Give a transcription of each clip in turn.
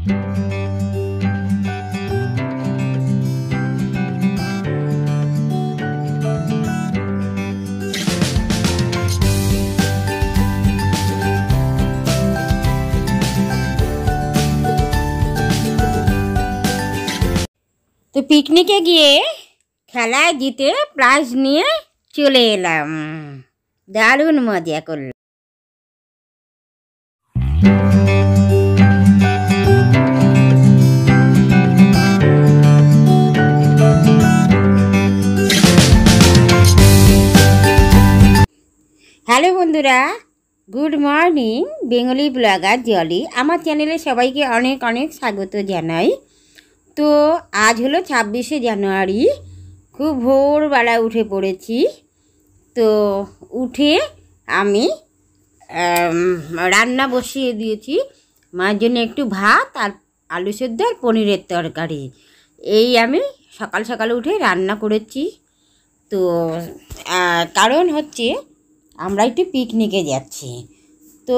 তো পিকনিকে গিয়ে খেলায় জিতে প্রাইজ নিয়ে চলে এলাম, দারুণ মজা করলাম। হ্যালো বন্ধুরা, good morning. Bengali blogger Jolly আমার চ্যানেলে সবাইকে অনেক অনেক স্বাগত জানাই। তো আজ হলো 26শে জানুয়ারি, খুব ভোরবেলা উঠে পড়েছি। তো উঠে আমি রান্না বসিয়ে দিয়েছি, মায়ের জন্য একটু ভাত আর আলু সেদ্ধ আর পনিরের তরকারি। এই আমি সকাল সকাল উঠে রান্না করেছি। তো কারণ হচ্ছে আমরা একটু পিকনিকে যাচ্ছি, তো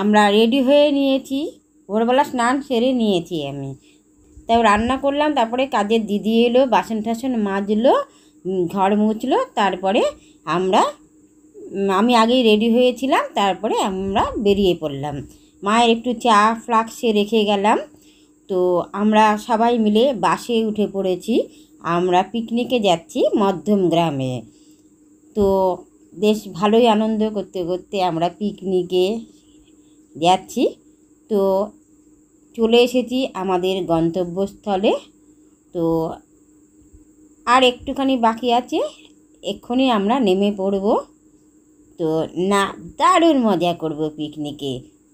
আমরা রেডি হয়ে নিয়েছি, ভোরবেলা স্নান সেরে নিয়েছি আমি। তাও রান্না করলাম, তারপরে কাজের দিদি এলো, বাসন টাসন মাজলো, ঘর মুছলো, তারপরে আমি আগেই রেডি হয়েছিলাম, তারপরে আমরা বেরিয়ে পড়লাম। মায়ের একটু চা ফ্লাক্সে রেখে গেলাম। তো আমরা সবাই মিলে বাসে উঠে পড়েছি, আমরা পিকনিকে যাচ্ছি মধ্যম গ্রামে। তো বেশ ভালোই আনন্দ করতে করতে আমরা পিকনিকে যাচ্ছি। তো চলে এসেছি আমাদের গন্তব্যস্থলে। তো আর একটুখানি বাকি আছে, এক্ষুনি আমরা নেমে পড়ব। তো না, দারুণ মজা করব পিকনিকে।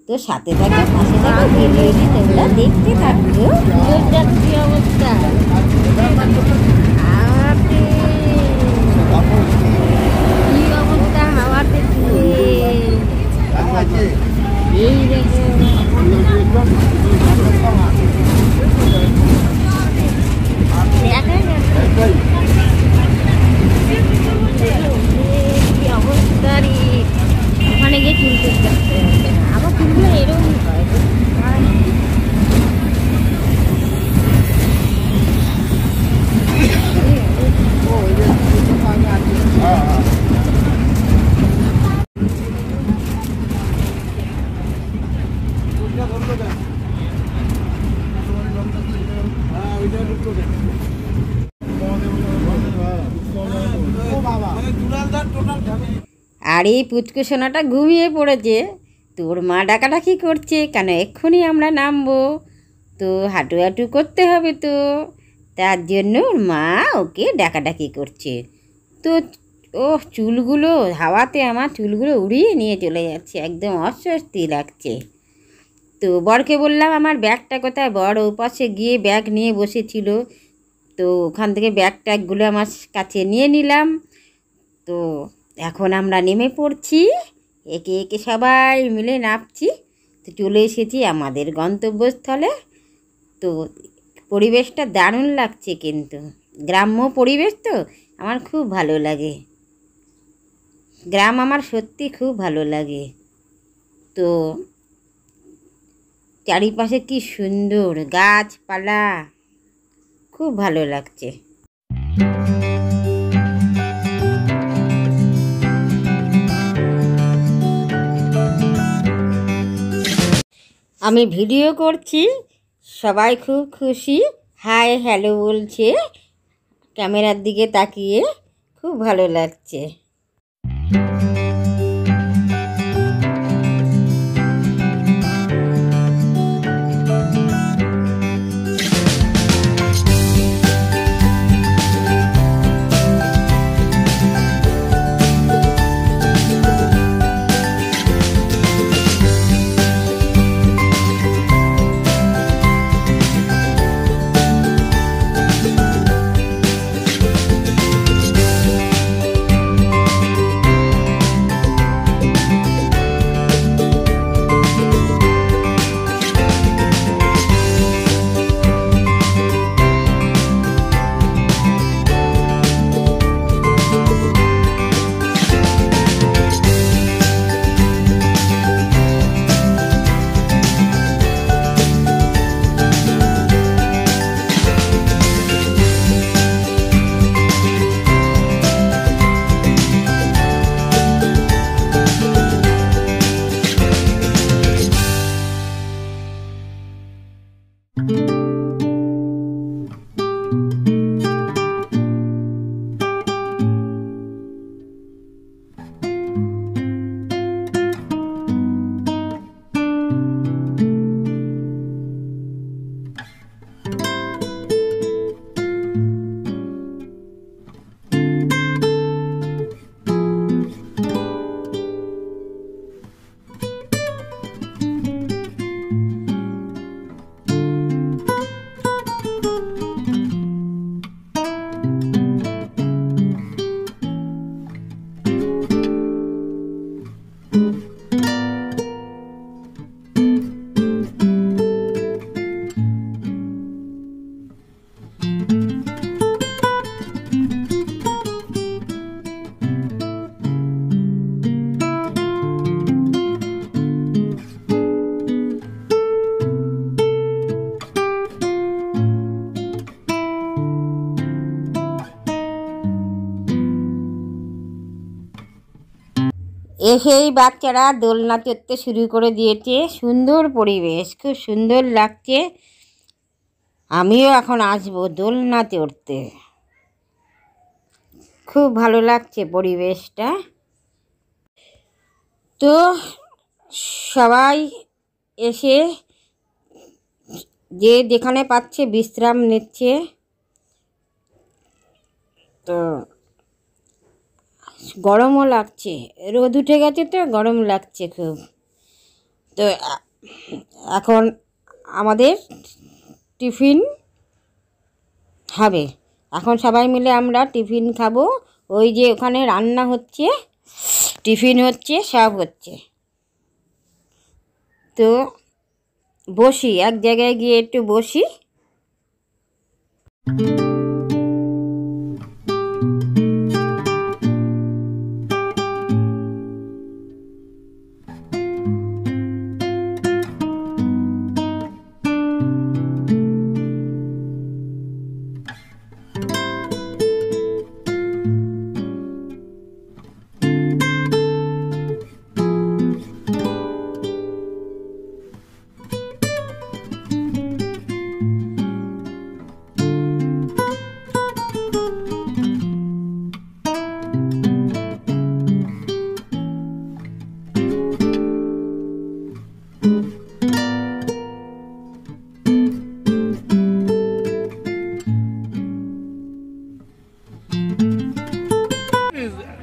তো সাথে থাকো, পাশে থাকো, ভিডিওটি তোমরা দেখতে থাকো। কি অবস্থা, কি অবস্থা হাওয়াতে, এই দেখো কি অবস্থা রে। ওখানে গিয়ে চুল করতে হবে, আমার চুলগুলো এরকমই হয়। আর এই পুচকু সোনাটা ঘুমিয়ে পড়েছে, তোর মা ডাকাডাকি করছে কেন, এক্ষুনি আমরা নামবো। তো হাঁটু হাঁটু করতে হবে, তো তার জন্য ওর মা ওকে ডাকাডাকি করছে। তো ও চুলগুলো হাওয়াতে আমার চুলগুলো উড়িয়ে নিয়ে চলে যাচ্ছে, একদম অস্বস্তি লাগছে। তো বরকে বললাম আমার ব্যাগটা কোথায়, বর ও পাশে গিয়ে ব্যাগ নিয়ে বসেছিল। তো ওখান থেকে ব্যাগ ট্যাগগুলো আমার কাছে নিয়ে নিলাম। তো এখন আমরা নেমে পড়ছি, একে একে সবাই মিলে নামছি। তো চলে এসেছি আমাদের গন্তব্যস্থলে। তো পরিবেশটা দারুণ লাগছে, কিন্তু গ্রাম্য পরিবেশ তো আমার খুব ভালো লাগে, গ্রাম আমার সত্যি খুব ভালো লাগে। তো চারিপাশে কি সুন্দর গাছপালা, খুব ভালো লাগছে। আমি ভিডিও করছি, সবাই খুব খুশি, হাই হ্যালো বলছে ক্যামেরার দিকে তাকিয়ে, খুব ভালো লাগছে। এসেই বাচ্চারা দোলনা চড়তে শুরু করে দিয়েছে। সুন্দর পরিবেশ, খুব সুন্দর লাগছে। আমিও এখন আসবো দোলনা চড়তে। খুব ভালো লাগছে পরিবেশটা। তো সবাই এসে যে যেখানে পাচ্ছে বিশ্রাম নিচ্ছে। তো গরমও লাগছে, রোদ উঠে গেছে তো গরম লাগছে খুব। তো এখন আমাদের টিফিন হবে। এখন সবাই মিলে আমরা টিফিন খাবো। ওই যে ওখানে রান্না হচ্ছে, টিফিন হচ্ছে, সব হচ্ছে। তো বসি, এক জায়গায় গিয়ে একটু বসি।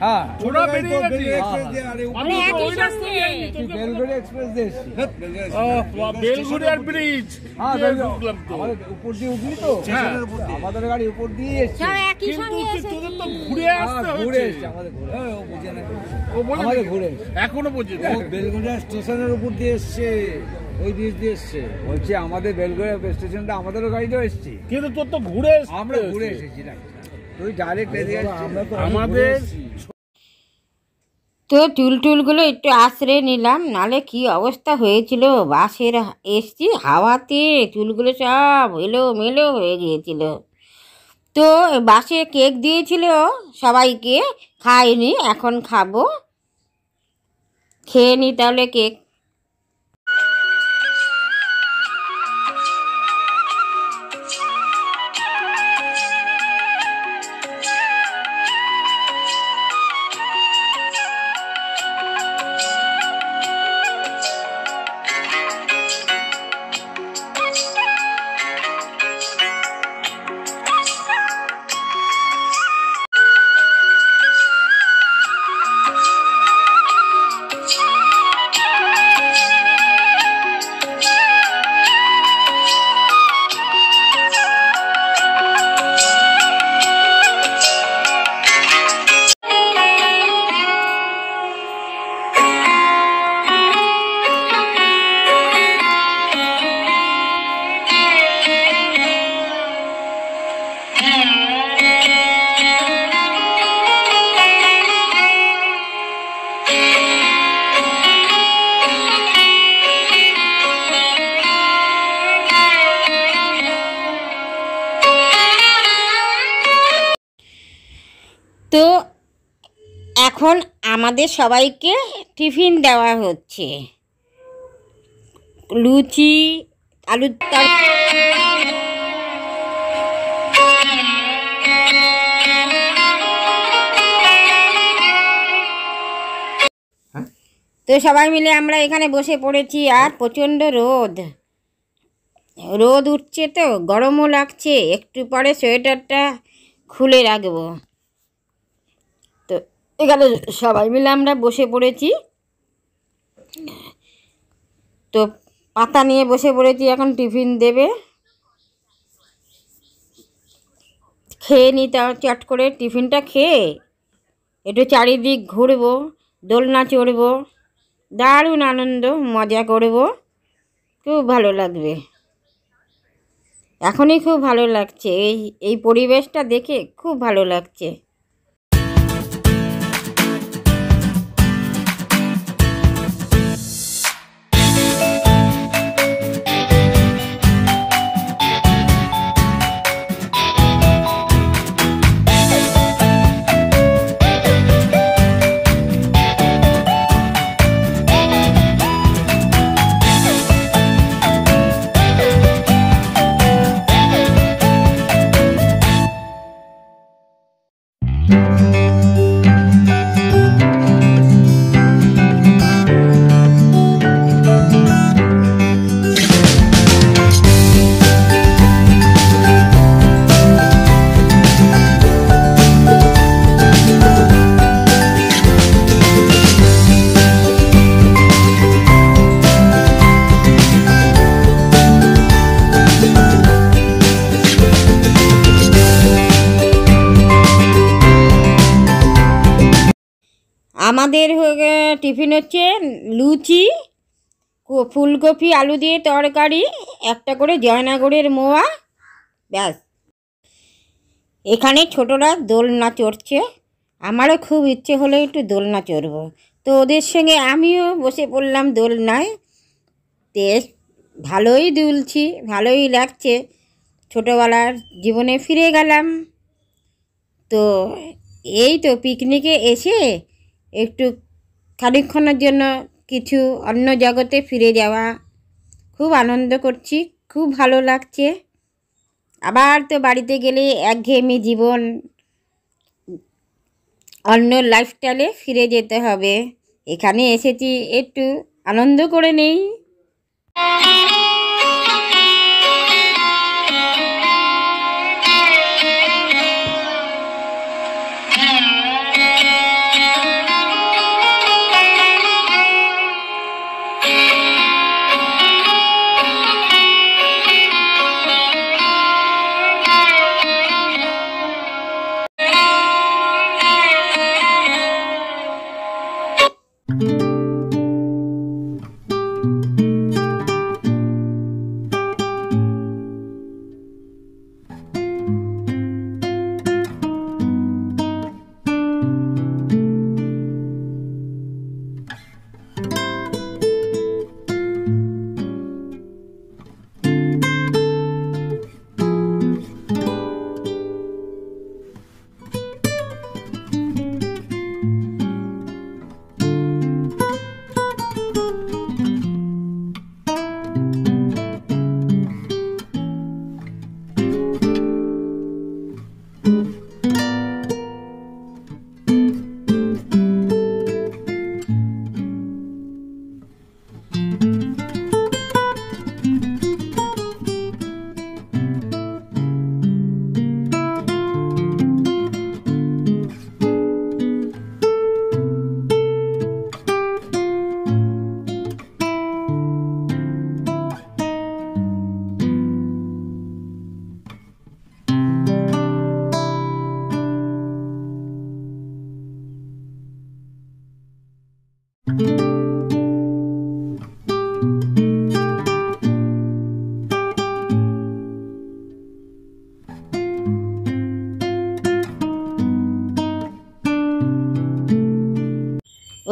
हाँ थोड़ा बेरिए আমি বেলগুড়ি এক্সপ্রেস দিয়ে এসেছি। বেলঘড়িয়ার ব্রিজ হ্যাঁ ঢুকলাম তো। আমাদের উপর দিয়ে উঠলি তো, আমাদের গাড়ি উপর দিয়ে এসেছি। তোদের তো ঘুরে আসতে ঘুরে হয়েছে। এসেছি, আমাদের ঘুরে ও বুঝে না, ও বলে আমাদের দিল। ঘুরে এসেছি। এখনো পর্যন্ত বেলগুড়িয়া স্টেশনের উপর দিয়ে এসছে, ওই ব্রিজ দিয়ে এসছে। বলছি আমাদের বেলগুড়িয়া স্টেশনটা আমাদেরও গাড়িতেও এসছি, কিন্তু তোর তো ঘুরে আসতে আমরা ঘুরে হয়েছে। এসেছি না, তুই ডাইরেক্ট এদিকে আমরা তো আমাদের তো টুলটুলগুলো একটু আশ্রে নিলাম, নালে কি অবস্থা হয়েছিল। বাসের এসছি, হাওয়াতে চুলগুলো সব এলোমেলো হয়ে গিয়েছিল। তো বাসে কেক দিয়েছিল সবাইকে, খাইনি, এখন খাবো। খেয়ে নি তাহলে কেক। তো এখন আমাদের সবাইকে টিফিন দেওয়া হচ্ছে। লুচি, আলুর তরকারি। তো সবাই মিলে আমরা এখানে বসে পড়েছি, আর প্রচণ্ড রোদ উঠছে, তো গরমও লাগছে। একটু পরে সোয়েটারটা খুলে রাখবো। তো এখানে সবাই মিলে আমরা বসে পড়েছি, তো পাতা নিয়ে বসে পড়েছি। এখন টিফিন দেবে, খেয়ে নিই। তাও চট করে টিফিনটা খেয়ে একটু চারিদিক ঘুরবো, দোলনা চড়বো, দারুণ আনন্দ মজা করব, খুব ভালো লাগবে। এখনই খুব ভালো লাগছে, এই পরিবেশটা দেখে খুব ভালো লাগছে। আমাদের টিফিন হচ্ছে লুচি, ফুলকপি আলু দিয়ে তরকারি, একটা করে জয়নাগরের মোয়া, ব্যাস। এখানে ছোটরা দোলনা চড়ছে, আমারও খুব ইচ্ছে হলো একটু দোলনা চড়ব, তো ওদের সঙ্গে আমিও বসে পড়লাম দোলনায়। বেশ ভালোই দুলছি, ভালোই লাগছে, ছোটোবেলার জীবনে ফিরে গেলাম। তো এই তো পিকনিকে এসে একটু খানিকক্ষণের জন্য কিছু অন্য জগতে ফিরে যাওয়া, খুব আনন্দ করছি, খুব ভালো লাগছে। আবার তো বাড়িতে গেলে একঘেয়েমি জীবন, অন্য লাইফস্টাইলে ফিরে যেতে হবে। এখানে এসেছি একটু আনন্দ করে নেই।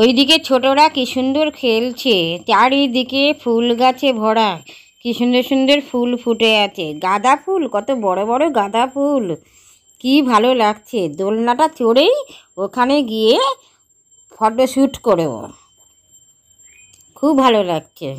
ওইদিকে ছোটরা কি সুন্দর খেলছে, চারিদিকে ফুল গাছে ভরা, কি সুন্দর সুন্দর ফুল ফুটে আছে, গাঁদা ফুল, কত বড় বড় গাঁদা ফুল, কি ভালো লাগছে। দোলনাটা চড়েই ওখানে গিয়ে ফটোশ্যুট করব, খুব ভালো লাগছে।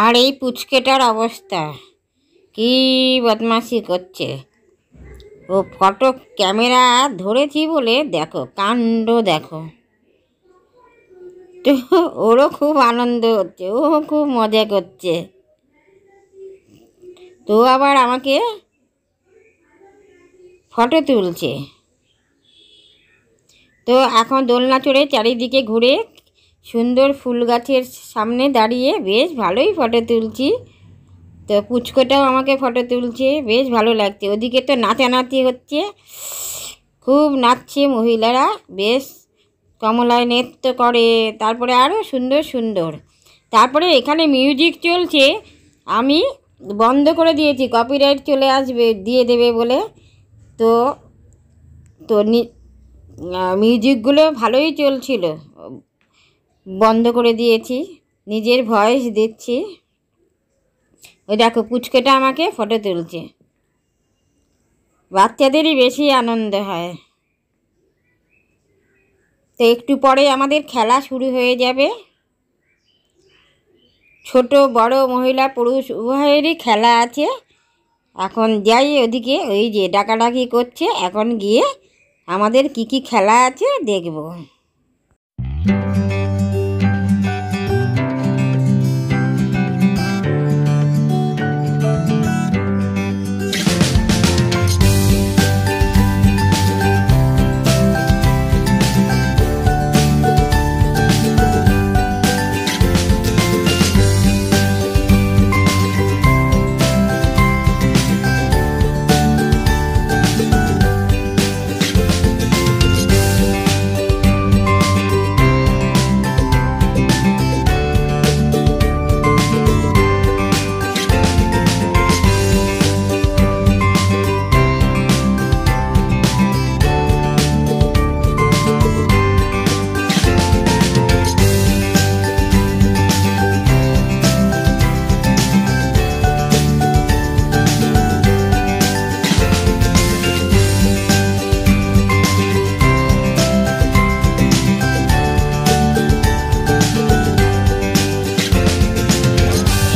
আর এই পুচকেটার অবস্থা কি বদমাশি করছে। ও ফটো ক্যামেরা ধরেছি বলে দেখো কাণ্ড দেখো। তো ওরও খুব আনন্দ হচ্ছে, ও খুব মজা করছে। তো আবার আমাকে ফটো তুলছে। তো এখন দোলনা চড়ে চারিদিকে ঘুরে সুন্দর ফুল গাছের সামনে দাঁড়িয়ে বেশ ভালোই ফটো তুলছি। তো পুচকোটাও আমাকে ফটো তুলছে, বেশ ভালো লাগছে। ওদিকে তো নাচানাচি হচ্ছে, খুব নাচছে মহিলারা, বেশ কমলায় নৃত্য করে, তারপরে আরও সুন্দর সুন্দর। তারপরে এখানে মিউজিক চলছে, আমি বন্ধ করে দিয়েছি, কপিরাইট চলে আসবে, দিয়ে দেবে বলে। তো তো মিউজিকগুলো ভালোই চলছিল, বন্ধ করে দিয়েছি, নিজের ভয়েস দিচ্ছি। ওই দেখো পুচকেটা আমাকে ফটো তুলছে। বাচ্চাদেরই বেশি আনন্দ হয়। তো একটু পরে আমাদের খেলা শুরু হয়ে যাবে। ছোট বড় মহিলা পুরুষ উভয়েরই খেলা আছে। এখন যাই ওদিকে, ওই যে ডাকাডাকি করছে, এখন গিয়ে আমাদের কি কি খেলা আছে দেখব।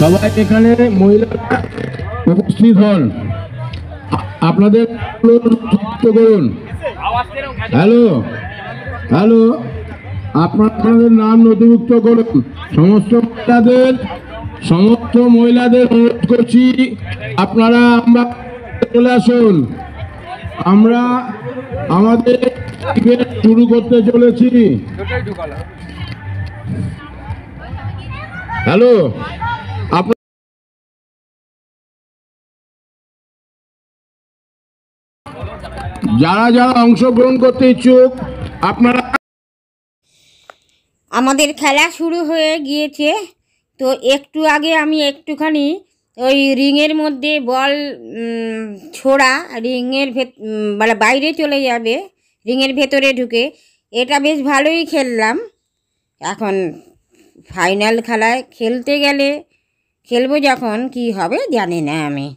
সবাই এখানে মহিলারা উপস্থিত হন, আপনাদের যুক্ত করুন। হ্যালো হ্যালো, আপনাদের নাম নথিভুক্ত করুন। সমস্ত মহিলাদের অনুরোধ করছি, আপনারা আমরা চলে আসুন। আমরা আমাদের ইভেন্ট শুরু করতে চলেছি। হ্যালো, যারা যারা অংশগ্রহণ করতে ইচ্ছুক আপনারা। আমাদের খেলা শুরু হয়ে গিয়েছে। তো একটু আগে আমি একটুখানি ওই রিংয়ের মধ্যে বল ছোড়া, রিংয়ের মানে বাইরে চলে যাবে, রিংয়ের ভেতরে ঢুকে, এটা বেশ ভালোই খেললাম। এখন ফাইনাল খেলায় খেলবো যখন কি হবে জানি না আমি।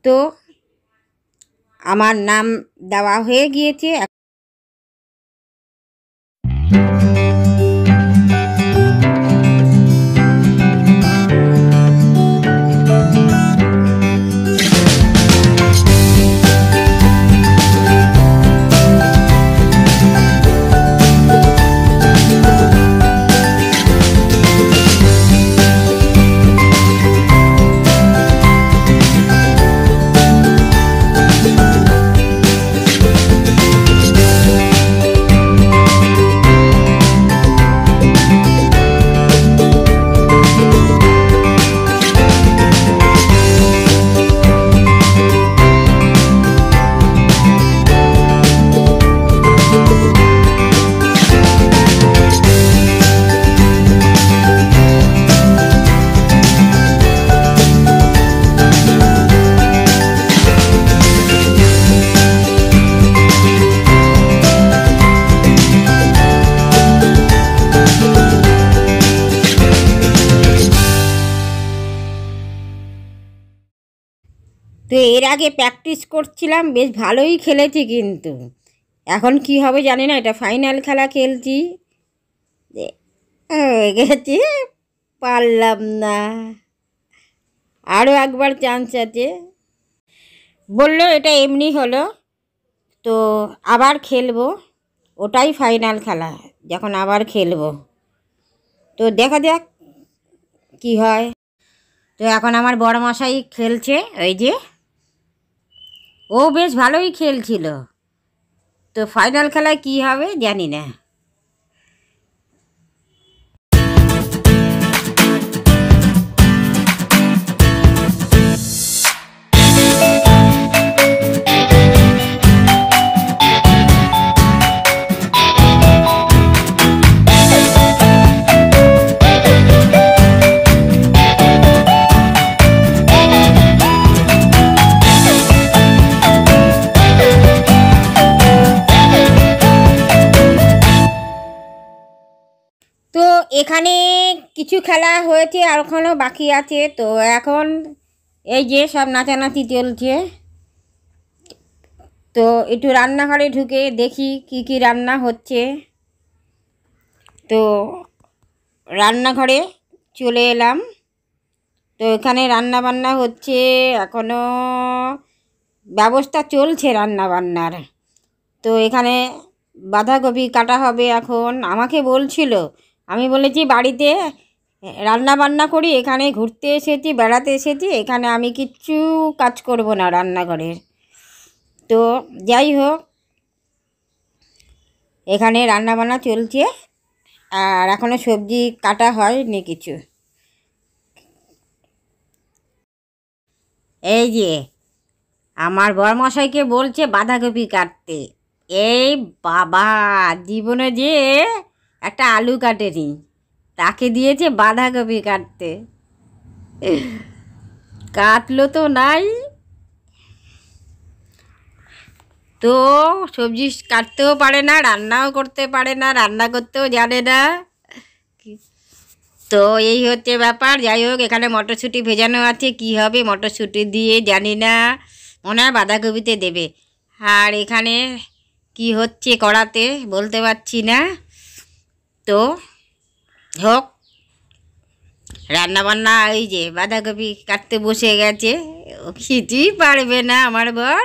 তো আমার নাম দেওয়া হয়ে গিয়েছে। তো এর আগে প্র্যাকটিস করছিলাম, বেশ ভালোই খেলেছি, কিন্তু এখন কি হবে জানি না। এটা ফাইনাল খেলা খেলছি, হয়ে গেছি, পারলাম না। আরও একবার চান্স আছে। বললো এটা এমনি হলো, তো আবার খেলবো, ওটাই ফাইনাল খেলা, যখন আবার খেলবো। তো দেখা যাক কি হয়। তো এখন আমার বড় মশাই খেলছে, ওই যে ও বেশ ভালোই খেলছিল। তো ফাইনাল খেলায় কি হবে জানি না। তো এখানে কিছু খেলা হয়েছে, আর ওখানেও বাকি আছে। তো এখন এই যে সব নাচানাচি চলছে। তো একটু রান্নাঘরে ঢুকে দেখি কি কি রান্না হচ্ছে। তো রান্নাঘরে চলে এলাম। তো এখানে রান্না বান্না হচ্ছে, এখনও ব্যবস্থা চলছে রান্না বান্নার। তো এখানে বাঁধাকপি কাটা হবে এখন। আমাকে বলছিল, আমি বলেছি বাড়িতে রান্না বান্না করি, এখানে ঘুরতে এসেছি, বেড়াতে এসেছি, এখানে আমি কিচ্ছু কাজ করব না রান্নাঘরের। তো যাই হোক, এখানে রান্না বান্না চলছে, আর এখনও সবজি কাটা হয়নি কিছু। এই যে আমার বরমশাইকে বলছে বাঁধাকপি কাটতে। এই বাবা, জীবনে যে একটা আলু কাটেনি, তাকে দিয়েছে বাঁধাকপি কাটতে। কাটলো তো নাই। তো সবজি কাটতেও পারে না, রান্নাও করতে পারে না, রান্না করতেও জানে না। তো এই হচ্ছে ব্যাপার। যাই হোক, এখানে মটরশুঁটি ভেজানো আছে, কি হবে মটরশুঁটি দিয়ে জানি না, মনে হয় বাঁধাকপিতে দেবে। আর এখানে কি হচ্ছে কড়াতে বলতে পারছি না। তো হোক, রান্নাবান্না এই যে বাঁধাকপি কাটতে বসে গেছে, ও কিছুই পারবে না আমার বর।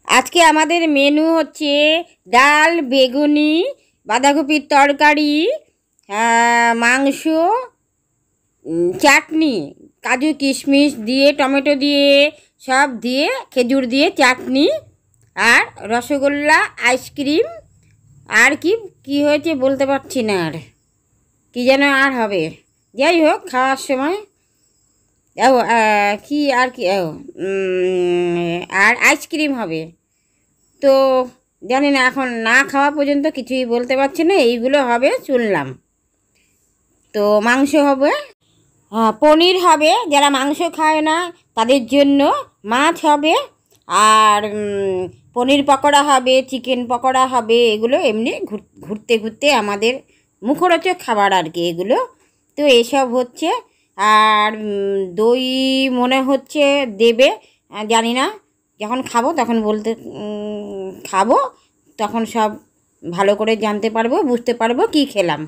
আজকে আমাদের মেনু হচ্ছে ডাল, বেগুনি, বাঁধাকপির তরকারি, মাংস, চাটনি, কাজু কিশমিশ দিয়ে, টমেটো দিয়ে, সব দিয়ে, খেজুর দিয়ে চাটনি, আর রসগোল্লা, আইসক্রিম, আর কি কি হয়েছে বলতে পারছি না, আর কি যেন আর হবে। যাই হোক, খাওয়ার সময় কি আর কি আর আইসক্রিম হবে। তো জানি না, এখন না খাওয়া পর্যন্ত কিছুই বলতে পারছি না। এইগুলো হবে শুনলাম। তো মাংস হবে, পনির হবে, যারা মাংস খায় না তাদের জন্য, মাছ হবে, আর পনির পকোড়া হবে, চিকেন পকোড়া হবে। এগুলো এমনি ঘুরতে ঘুরতে আমাদের মুখরোচক খাবার আর কি এগুলো। তো এসব হচ্ছে। আর দই মনে হচ্ছে দেবে, জানি না, যখন খাবো তখন খাবো, তখন সব ভালো করে জানতে পারবো, বুঝতে পারবো কি খেলাম।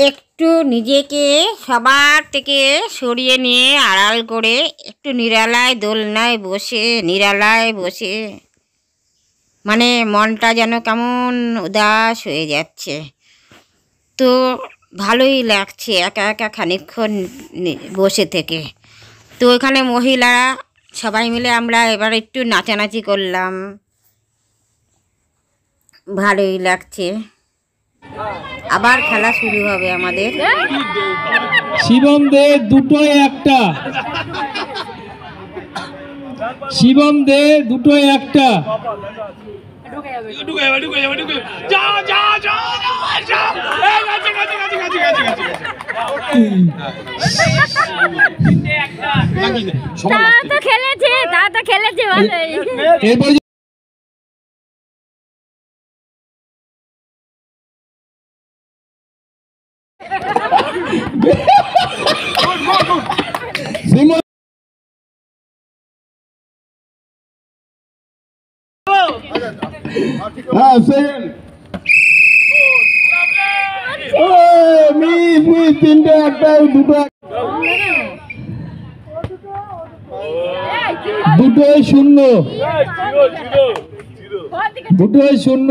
একটু নিজেকে সবার থেকে সরিয়ে নিয়ে আড়াল করে একটু দোলনায় বসে মানে মনটা যেন কেমন উদাস হয়ে যাচ্ছে। তো ভালোই লাগছে একা একা খানিকক্ষণ বসে থেকে। তো এখানে মহিলারা সবাই মিলে আমরা এবার একটু নাচানাচি করলাম, ভালোই লাগছে। আবার খেলা শুরু হবে আমাদের। শিবম দে দুটোই একটা, শিবম দে দুটোই একটা। খেলেছে ভালোই। তিনটে একটা দুটোই শূন্য, দুটোই শূন্য।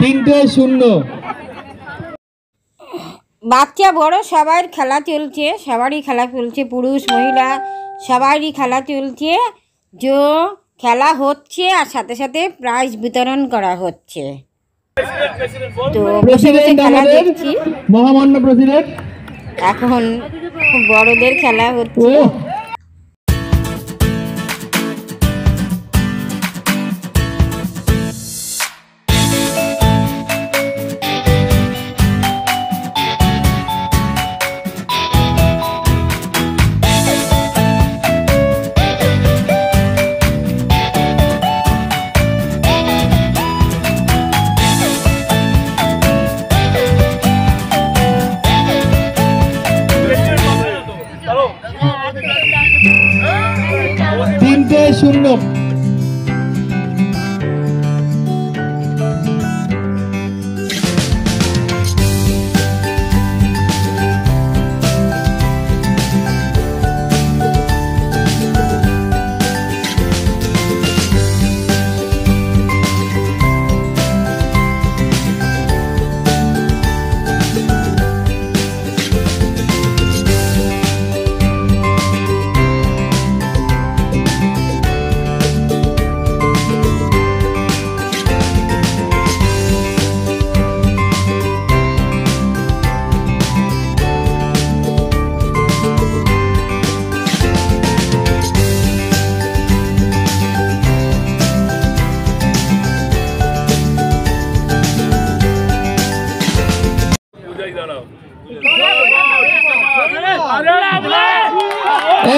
তিনটে শূন্য। বাচ্চা বড় সবার খেলা চলছে, সবারই খেলা চলছে, পুরুষ মহিলা সবারই খেলা চলছে। খেলা হচ্ছে আর সাথে সাথে প্রাইজ বিতরণ করা হচ্ছে। তো বসে বসে খেলা দেখছি। মহামান্য প্রেসিডেন্ট এখন বড়দের খেলা হচ্ছে। তিনটে শূন্য।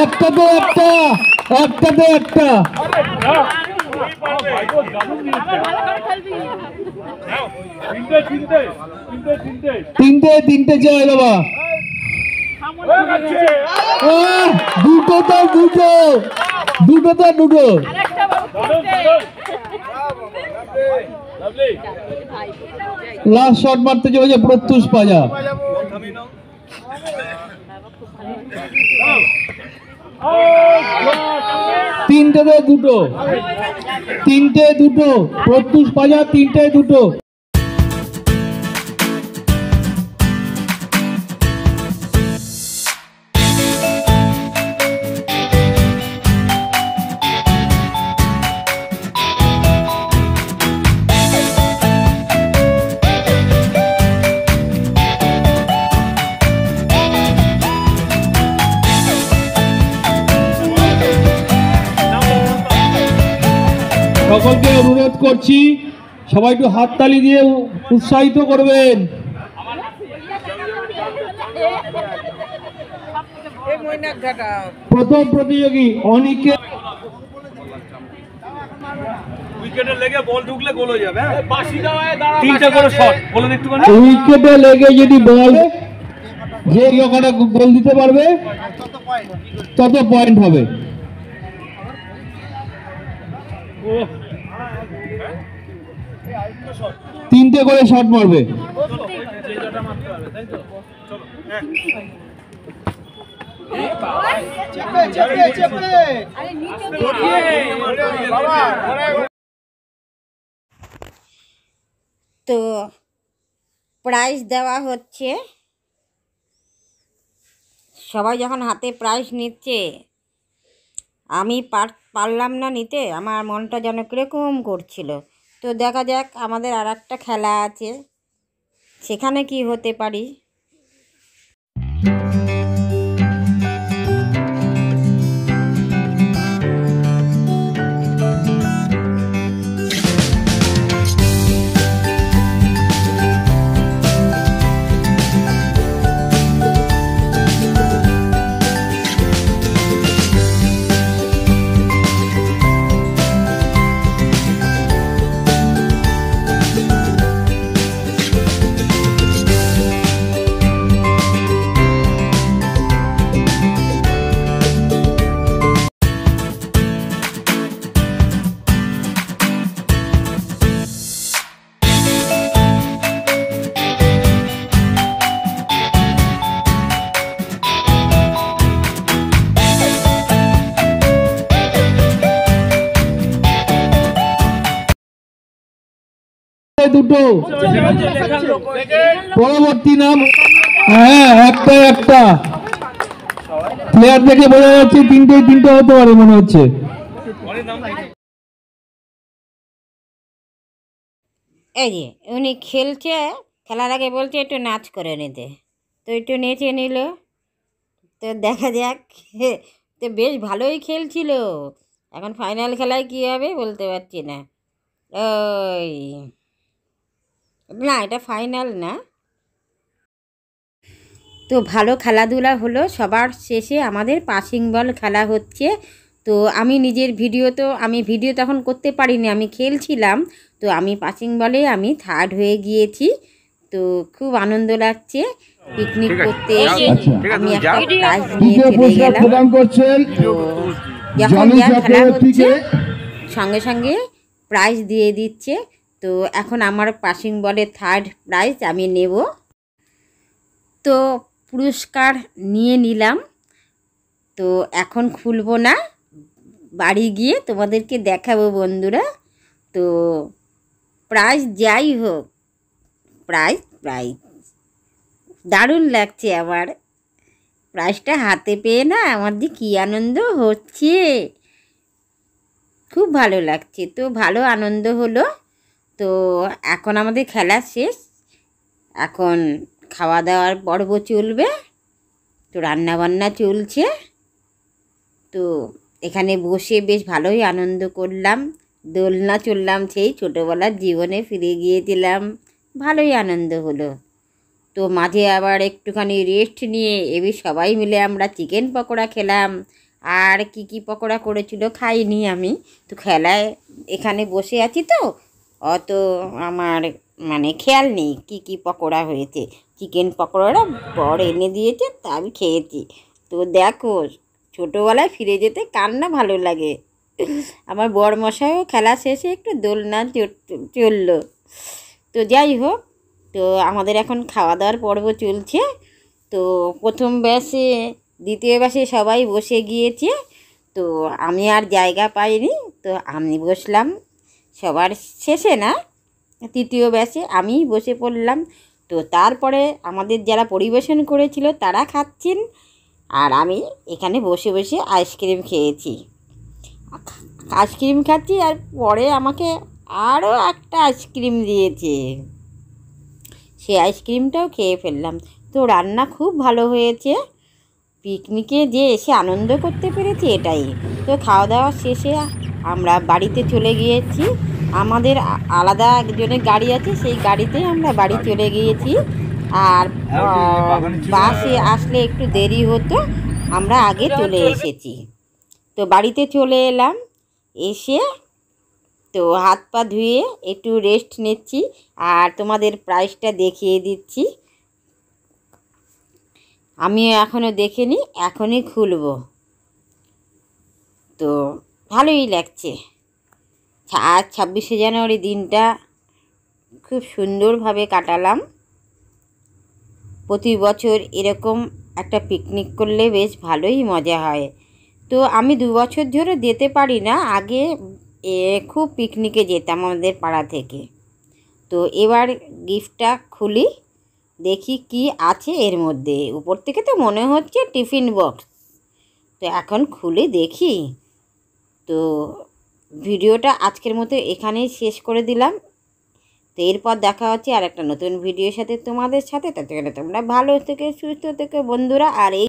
একটাতে একটা, একটাতে একটা। তিনটে তিনটে চাই বাবা। দুটোতে দুটো, দুটোতে দুটো। লাস্ট শট মারতে চলেছে প্রত্যুষ পাজা। তিনটেতে দুটো, তিনটে দুটো, প্রত্যুষ পাজা তিনটে দুটো। সকলকে অনুরোধ করছি সবাই একটু হাততালি দিয়ে উৎসাহিত করবেন। প্রথম প্রতিযোগী অনিকেত। উইকেটে লেগে বল ঢুকলে গোল হয়ে যাবে। তিনটা করে শট বলে একটু। উইকেটে লেগে যদি বল যে লোকটা গোল দিতে পারবে তত পয়েন্ট হবে। তিনটে করে শট মারবে। তো প্রাইজ দেওয়া হচ্ছে, সবাই যখন হাতে প্রাইজ নিচ্ছে আমি পারলাম না নিতে, আমার মনটা যেন কীরকম করছিল। তো দেখা যাক, আমাদের আর একটা খেলা আছে, সেখানে কি হতে পারি। দুটো পরবর্তী নাম, হ্যাঁ একটা প্লেয়ার দেখে বোঝা যাচ্ছে তিনটে হতে পারে মনে হচ্ছে। এই যে উনি খেলছে, খেলার আগে বলছে একটু নাচ করে নিতে, তো একটু নেচে নিল। তো দেখা যাক, তো বেশ ভালোই খেলছিল। এখন ফাইনাল খেলায় কী হবে বলতে পারছি না। ওই না, এটা ফাইনাল না। তো ভালো খেলাধুলা হলো। সবার শেষে আমাদের পাসিং বল খেলা হচ্ছে। তো আমি নিজের ভিডিও তখন করতে পারিনি, আমি খেলছিলাম। তো আমি পাসিং বলে আমি থার্ড হয়ে গিয়েছি। তো খুব আনন্দ লাগছে। পিকনিক করতে এসে আমি একটা প্রাইজ নিয়ে চলে গেলাম। তো যখন যা খেলা হচ্ছে সঙ্গে সঙ্গে প্রাইজ দিয়ে দিচ্ছে। তো এখন আমার পাসিং বলের থার্ড প্রাইজ আমি নেব। তো পুরস্কার নিয়ে নিলাম। তো এখন খুলবো না, বাড়ি গিয়ে তোমাদেরকে দেখাবো বন্ধুরা। তো প্রাইজ যাই হোক, প্রাইজ দারুণ লাগছে আমার। প্রাইজটা হাতে পেয়ে না আমার যে কী আনন্দ হচ্ছে, খুব ভালো লাগছে। তো ভালো আনন্দ হলো। তো এখন আমাদের খেলা শেষ, এখন খাওয়া দাওয়ার পর্ব চলবে। তো রান্নাবান্না চলছে। তো এখানে বসে বেশ ভালোই আনন্দ করলাম, দোলনা চললাম, সেই ছোটোবেলার জীবনে ফিরে গিয়েছিলাম, ভালোই আনন্দ হলো। তো মাঝে আবার একটুখানি রেস্ট নিয়ে এবার সবাই মিলে আমরা চিকেন পকোড়া খেলাম। আর কি পকোড়া করেছিল খাইনি আমি। তো খেলায় এখানে বসে আছি, তো অত আমার খেয়াল নেই কি পকোড়া হয়েছে। চিকেন পকোড়াটা বর এনে দিয়েছে, তা আমি খেয়েছি। তো দেখো, ছোটোবেলায় ফিরে যেতে কার না ভালো লাগে। আমার বরমশাইও খেলা শেষে একটু দোলনা চললো। তো যাই হোক, তো আমাদের এখন খাওয়া দাওয়ার পর্ব চলছে। তো প্রথম ব্যাচে দ্বিতীয় ব্যাচে সবাই বসে গিয়েছে। তো আমি আর জায়গা পাইনি, তো আমি বসলাম সবার শেষে, না তৃতীয় ব্যাচে আমি বসে পড়লাম। তো তারপরে আমাদের যারা পরিবেশন করেছিল তারা খাচ্ছেন, আর আমি এখানে বসে বসে আইসক্রিম খেয়েছি, খাচ্ছি। আর পরে আমাকে আরও একটা আইসক্রিম দিয়েছে, সেই আইসক্রিমটাও খেয়ে ফেললাম। তো রান্না খুব ভালো হয়েছে। পিকনিকে যে এসে আনন্দ করতে পেরেছি এটাই। তো খাওয়া দাওয়া শেষে আমরা বাড়িতে চলে গিয়েছি। আমাদের আলাদা একজনের গাড়ি আছে, সেই গাড়িতেই আমরা বাড়ি চলে গিয়েছি। আর বাসে আসলে একটু দেরি হতো, আমরা আগে চলে এসেছি। তো বাড়িতে চলে এলাম, এসে তো হাত পা ধুয়ে একটু রেস্ট নিচ্ছি। আর তোমাদের প্রাইসটা দেখিয়ে দিচ্ছি, আমি এখনও দেখিনি, এখনই খুলব। তো ভালোই লাগছে। আজ 26শে জানুয়ারি দিনটা খুব সুন্দরভাবে কাটালাম। প্রতি বছর এরকম একটা পিকনিক করলে বেশ ভালোই মজা হয়। তো আমি 2 বছর ধরে যেতে পারি না, আগে খুব পিকনিকে যেতাম আমাদের পাড়া থেকে। তো এবার গিফটটা খুলি, দেখি কি আছে এর মধ্যে। উপর থেকে তো মনে হচ্ছে টিফিন বক্স, তো এখন খুলে দেখি। তো ভিডিওটা আজকের মতো এখানেই শেষ করে দিলাম। তো এরপর দেখা হচ্ছে আর একটা নতুন ভিডিওর সাথে তোমাদের সাথে। ততক্ষণে তোমরা ভালো থেকে সুস্থ থেকে বন্ধুরা। আর এই